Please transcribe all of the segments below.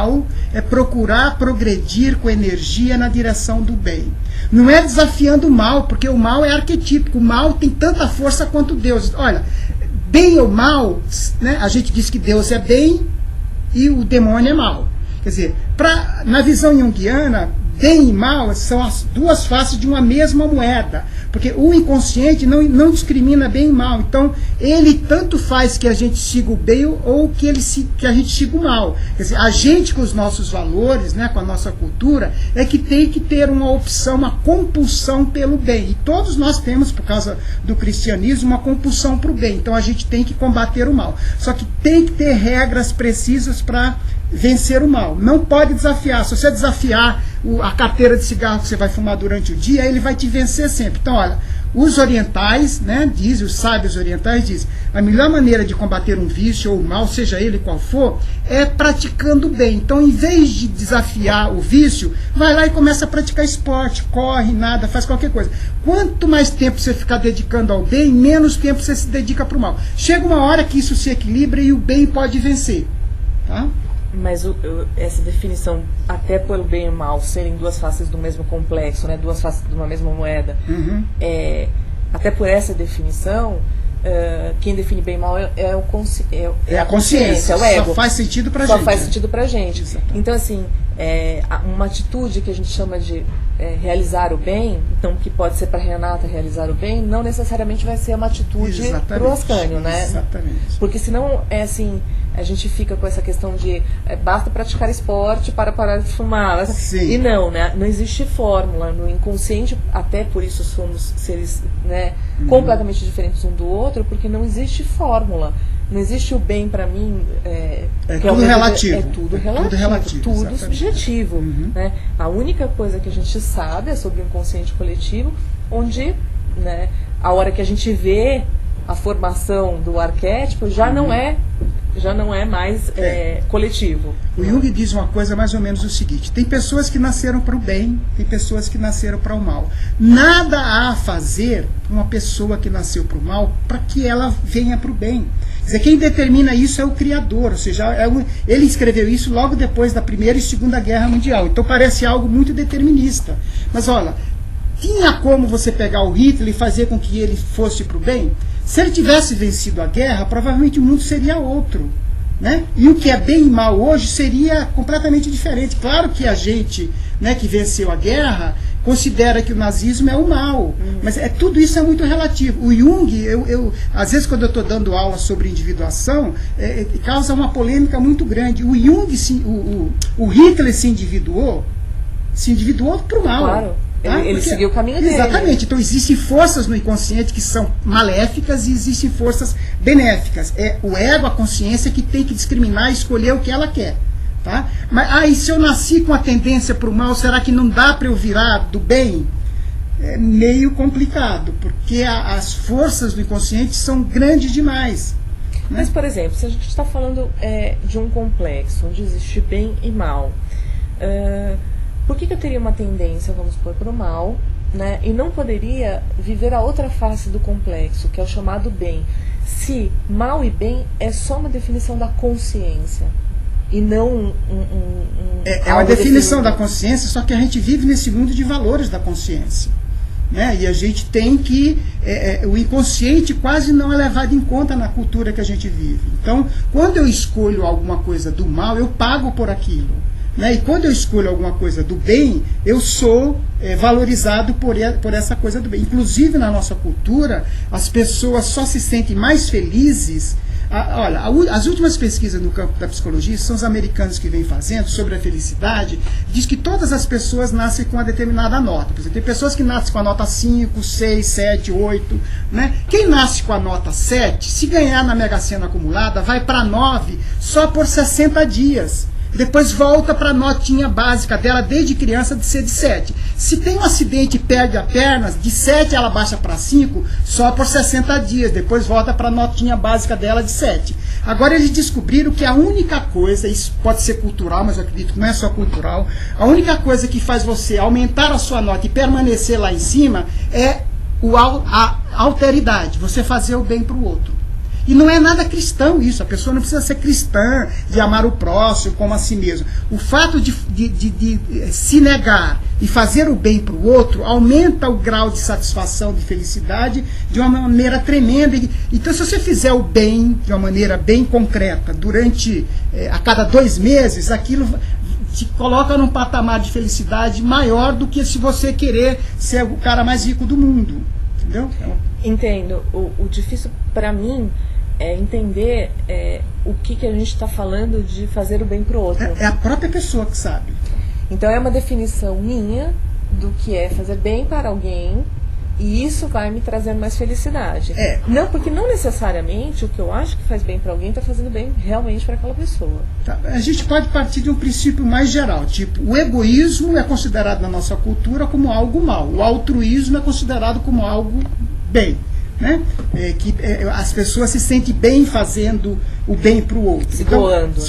mal é procurar progredir com energia na direção do bem. Não é desafiando o mal, porque o mal é arquetípico. O mal tem tanta força quanto Deus. Olha, bem ou mal, né, a gente diz que Deus é bem e o demônio é mal. Quer dizer, na visão junguiana, bem e mal são as duas faces de uma mesma moeda, porque o inconsciente não discrimina bem e mal. Então ele tanto faz que a gente siga o bem ou que a gente siga o mal. Quer dizer, a gente com os nossos valores, né, com a nossa cultura, é que tem que ter uma opção, uma compulsão pelo bem. E todos nós temos, por causa do cristianismo, uma compulsão para o bem. Então a gente tem que combater o mal. Só que tem que ter regras precisas para vencer o mal. Não pode desafiar. Se você desafiar a carteira de cigarro que você vai fumar durante o dia, ele vai te vencer sempre. Então, olha, os orientais, né, os sábios orientais dizem, a melhor maneira de combater um vício ou o mal, seja ele qual for, é praticando o bem. Então, em vez de desafiar o vício, vai lá e começa a praticar esporte, corre, nada, faz qualquer coisa. Quanto mais tempo você ficar dedicando ao bem, menos tempo você se dedica para o mal. Chega uma hora que isso se equilibra e o bem pode vencer. Tá? Mas essa definição, até pelo bem e o mal serem duas faces do mesmo complexo, né, duas faces de uma mesma moeda, até por essa definição, quem define bem e mal é a consciência, é o ego. Só faz sentido pra gente. Só faz sentido pra gente. Exatamente. Então, assim, uma atitude que a gente chama de realizar o bem, então que pode ser para Renata realizar o bem, não necessariamente vai ser uma atitude pro Ascânio, né? Exatamente. Porque senão é assim, a gente fica com essa questão de basta praticar esporte para parar de fumar. Sim. E não, né? Não existe fórmula no inconsciente, até por isso somos seres, né, completamente diferentes um do outro, porque não existe fórmula. Não existe o bem para mim. Tudo relativo. É tudo relativo, tudo exatamente. subjetivo. Né? A única coisa que a gente sabe é sobre o inconsciente coletivo, onde, né, a hora que a gente vê a formação do arquétipo já não é mais coletivo. O Jung diz uma coisa mais ou menos o seguinte: tem pessoas que nasceram para o bem, tem pessoas que nasceram para o mal. Nada há a fazer uma pessoa que nasceu para o mal para que ela venha para o bem. Quer dizer, quem determina isso é o Criador, ou seja, ele escreveu isso logo depois da Primeira e Segunda Guerra Mundial. Então parece algo muito determinista. Mas olha, tinha como você pegar o Hitler e fazer com que ele fosse para o bem? Se ele tivesse vencido a guerra, provavelmente o mundo seria outro. Né? E o que é bem e mal hoje seria completamente diferente. Claro que a gente, né, que venceu a guerra considera que o nazismo é o mal, mas tudo isso é muito relativo. O Jung, às vezes quando eu estou dando aula sobre individuação, causa uma polêmica muito grande. O Jung, o Hitler se individuou para o mal. Claro. Ele seguiu o caminho dele. Exatamente. Então existem forças no inconsciente que são maléficas e existem forças benéficas. É o ego, a consciência, que tem que discriminar e escolher o que ela quer. Tá? Mas e se eu nasci com a tendência para o mal, será que não dá para eu virar do bem? É meio complicado, porque as forças do inconsciente são grandes demais. Né? Mas, por exemplo, se a gente está falando de um complexo onde existe bem e mal, por que eu teria uma tendência, vamos supor, para o mal, né, e não poderia viver a outra face do complexo, que é o chamado bem, se mal e bem é só uma definição da consciência e não é uma definição da consciência, só que a gente vive nesse mundo de valores da consciência, né? E a gente tem que o inconsciente quase não é levado em conta na cultura que a gente vive. Então, quando eu escolho alguma coisa do mal, eu pago por aquilo. Né? E quando eu escolho alguma coisa do bem, eu sou valorizado por essa coisa do bem. Inclusive, na nossa cultura, as pessoas só se sentem mais felizes. Olha, as últimas pesquisas no campo da psicologia, são os americanos que vêm fazendo sobre a felicidade, diz que todas as pessoas nascem com uma determinada nota. Por exemplo, tem pessoas que nascem com a nota 5, 6, 7, 8. Né? Quem nasce com a nota 7, se ganhar na Mega Sena acumulada, vai para 9 só por 60 dias. Depois volta para a notinha básica dela, desde criança, de ser de 7. Se tem um acidente e perde a perna, de 7 ela baixa para 5, só por 60 dias. Depois volta para a notinha básica dela de 7. Agora eles descobriram que a única coisa, isso pode ser cultural, mas eu acredito que não é só cultural, a única coisa que faz você aumentar a sua nota e permanecer lá em cima é a alteridade, você fazer o bem para o outro. E não é nada cristão isso, a pessoa não precisa ser cristã, de amar o próximo como a si mesmo. O fato de se negar e fazer o bem para o outro aumenta o grau de satisfação, de felicidade, de uma maneira tremenda. Então, se você fizer o bem de uma maneira bem concreta, durante, a cada 2 meses, aquilo te coloca num patamar de felicidade maior do que se você querer ser o cara mais rico do mundo. Entendeu? Entendo. O difícil para mim é entender o que a gente está falando de fazer o bem para o outro. É a própria pessoa que sabe. Então é uma definição minha do que é fazer bem para alguém, e isso vai me trazer mais felicidade. Não, porque não necessariamente o que eu acho que faz bem para alguém está fazendo bem realmente para aquela pessoa. Tá. A gente pode partir de um princípio mais geral, tipo, o egoísmo é considerado na nossa cultura como algo mal, o altruísmo é considerado como algo bem. Né? As pessoas se sentem bem fazendo o bem para o outro. Se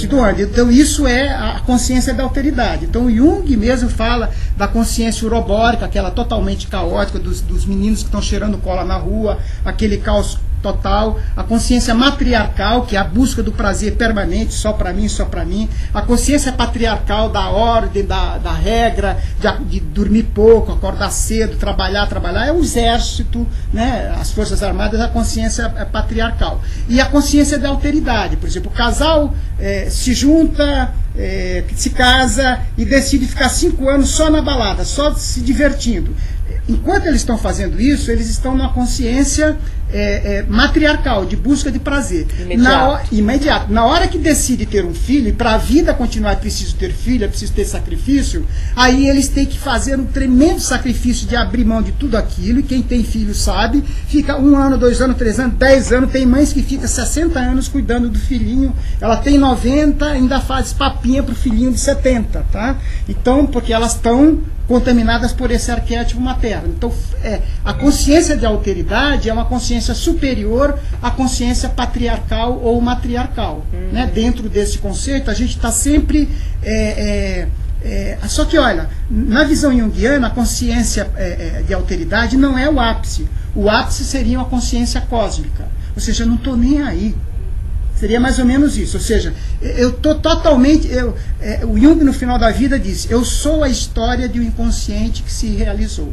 doando. Então isso é a consciência da alteridade. Então o Jung mesmo fala da consciência urobórica, aquela totalmente caótica dos meninos que estão cheirando cola na rua, aquele caos total, a consciência matriarcal, que é a busca do prazer permanente, só para mim, a consciência patriarcal da ordem, da regra, de dormir pouco, acordar cedo, trabalhar, é o exército, né, as forças armadas, a consciência patriarcal. E a consciência da alteridade, por exemplo, o casal se junta, se casa e decide ficar 5 anos só na balada, só se divertindo. Enquanto eles estão fazendo isso, eles estão numa consciência matriarcal, de busca de prazer. Imediato. Na hora que decide ter um filho, e para a vida continuar é preciso ter filho, é preciso ter sacrifício, aí eles têm que fazer um tremendo sacrifício de abrir mão de tudo aquilo, e quem tem filho sabe, fica 1 ano, 2 anos, 3 anos, 10 anos, tem mães que ficam 60 anos cuidando do filhinho, ela tem 90, ainda faz papinha pro filhinho de 70, tá? Então, porque elas estão contaminadas por esse arquétipo materno. Então, a consciência de alteridade é uma consciência superior à consciência patriarcal ou matriarcal. Né? Dentro desse conceito, a gente está sempre... só que, olha, na visão junguiana, a consciência de alteridade não é o ápice. O ápice seria uma consciência cósmica. Ou seja, eu não estou nem aí. Seria mais ou menos isso. Ou seja, eu estou totalmente... o Jung, no final da vida, disse: eu sou a história de um inconsciente que se realizou.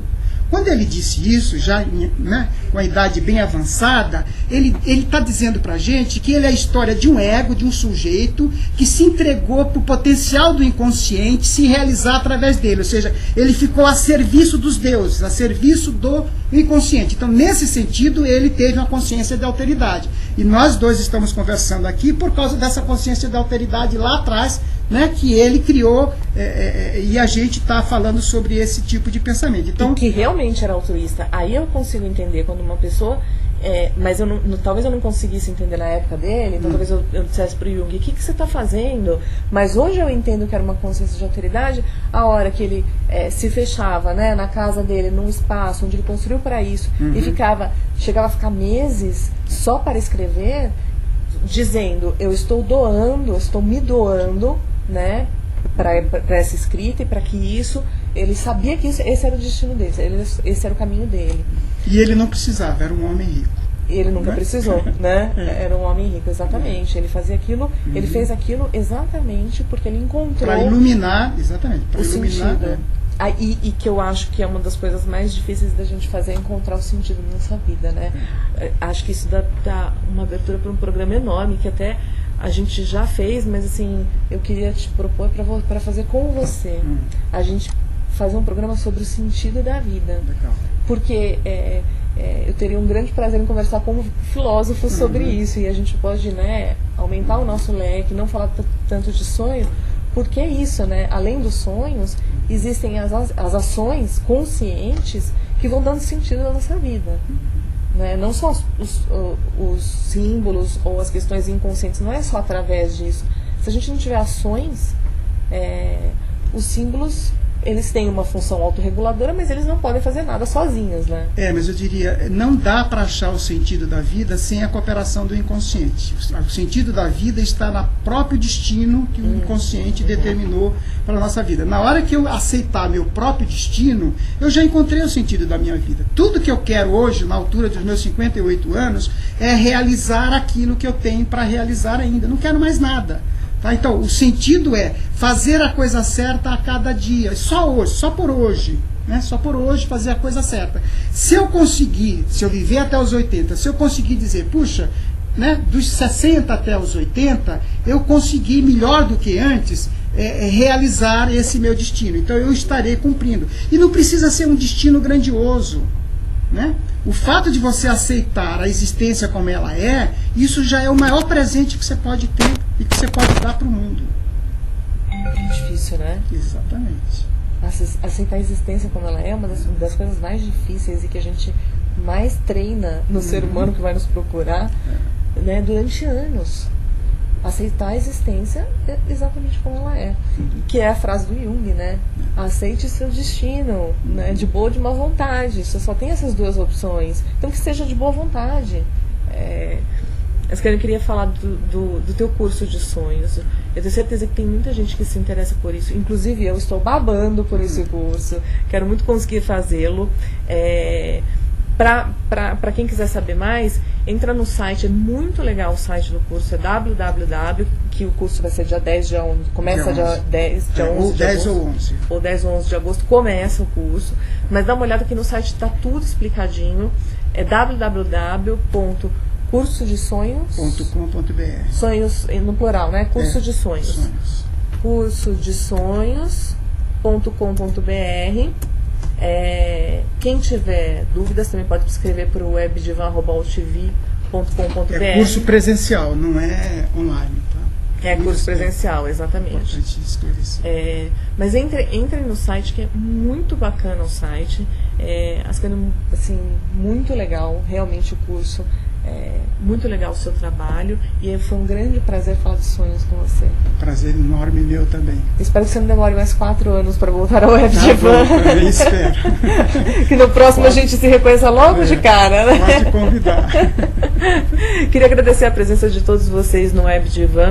Quando ele disse isso, já né, com a idade bem avançada, ele está dizendo para a gente que ele é a história de um ego, de um sujeito que se entregou para o potencial do inconsciente se realizar através dele. Ou seja, ele ficou a serviço dos deuses, a serviço do inconsciente. Então, nesse sentido, ele teve uma consciência de alteridade. E nós dois estamos conversando aqui por causa dessa consciência de alteridade lá atrás, né, que ele criou, e a gente está falando sobre esse tipo de pensamento. Então, que realmente era altruísta. Aí eu consigo entender quando uma pessoa... mas talvez eu não conseguisse entender na época dele, então talvez eu dissesse para o Jung: o que você está fazendo? Mas hoje eu entendo que era uma consciência de alteridade, a hora que ele se fechava, né, na casa dele, num espaço onde ele construiu para isso, e chegava a ficar meses só para escrever, dizendo: eu estou me doando, né, para essa escrita, e para que isso, ele sabia que esse era o destino dele, esse era o caminho dele. E ele não precisava, era um homem rico. Ele nunca precisou, né? Era um homem rico, exatamente. Ele fazia aquilo, ele fez aquilo exatamente porque ele encontrou... Para iluminar, exatamente. O sentido. E que eu acho que é uma das coisas mais difíceis da gente fazer, é encontrar o sentido na nossa vida, né? Acho que isso dá uma abertura para um programa enorme, que até a gente já fez, mas assim, eu queria te propor para fazer com você. A gente fazer um programa sobre o sentido da vida. Legal. Porque eu teria um grande prazer em conversar com um filósofo sobre isso, e a gente pode, né, aumentar o nosso leque, não falar tanto de sonho, porque é isso, né? Além dos sonhos, existem as ações conscientes que vão dando sentido na nossa vida. Né? Não só os símbolos ou as questões inconscientes, não é só através disso. Se a gente não tiver ações, os símbolos eles têm uma função autorreguladora, mas eles não podem fazer nada sozinhos, né? Mas eu diria, não dá para achar o sentido da vida sem a cooperação do inconsciente. O sentido da vida está no próprio destino que o inconsciente determinou para a nossa vida. Na hora que eu aceitar meu próprio destino, eu já encontrei o sentido da minha vida. Tudo que eu quero hoje, na altura dos meus 58 anos, é realizar aquilo que eu tenho para realizar ainda. Não quero mais nada. Tá? Então, o sentido é fazer a coisa certa a cada dia. Só hoje, só por hoje. Né? Só por hoje fazer a coisa certa. Se eu conseguir, se eu viver até os 80, se eu conseguir dizer, puxa, né, dos 60 até os 80, eu consegui, melhor do que antes, realizar esse meu destino. Então eu estarei cumprindo. E não precisa ser um destino grandioso. Né? O fato de você aceitar a existência como ela é, isso já é o maior presente que você pode ter e que você pode dar para o mundo. É difícil, né? Exatamente. Aceitar a existência como ela é uma das coisas mais difíceis e que a gente mais treina no ser humano que vai nos procurar, né, durante anos. Aceitar a existência exatamente como ela é. Que é a frase do Jung, né? Aceite seu destino, né? De boa ou de má vontade. Você só tem essas duas opções. Então que seja de boa vontade. Eu queria falar do teu curso de sonhos. Eu tenho certeza que tem muita gente que se interessa por isso. Inclusive eu estou babando por esse curso. Quero muito conseguir fazê-lo. Para quem quiser saber mais, entra no site, é muito legal o site do curso, é www, que o curso vai ser dia 10 de 11, começa dia 10 de 11 de 10 agosto, ou 11. ou 10 ou 11 de agosto, começa o curso, mas dá uma olhada aqui no site, está tudo explicadinho, é www.cursodesonhos.com.br, sonhos no plural, né? Curso de sonhos. Cursodesonhos.com.br. Quem tiver dúvidas também pode escrever para o webdivan@altv.com.br. É curso presencial, não é online, tá? É curso presencial, exatamente. Importante esclarecer. Mas entre no site, que é muito bacana o site. As coisas, assim, muito legal, realmente o curso. Muito legal o seu trabalho e foi um grande prazer falar de sonhos com você. Prazer enorme meu também. Espero que você não demore mais 4 anos para voltar ao WebDivan. Eu espero. Que no próximo a gente se reconheça logo de cara. Né? Pode convidar. Queria agradecer a presença de todos vocês no WebDivan.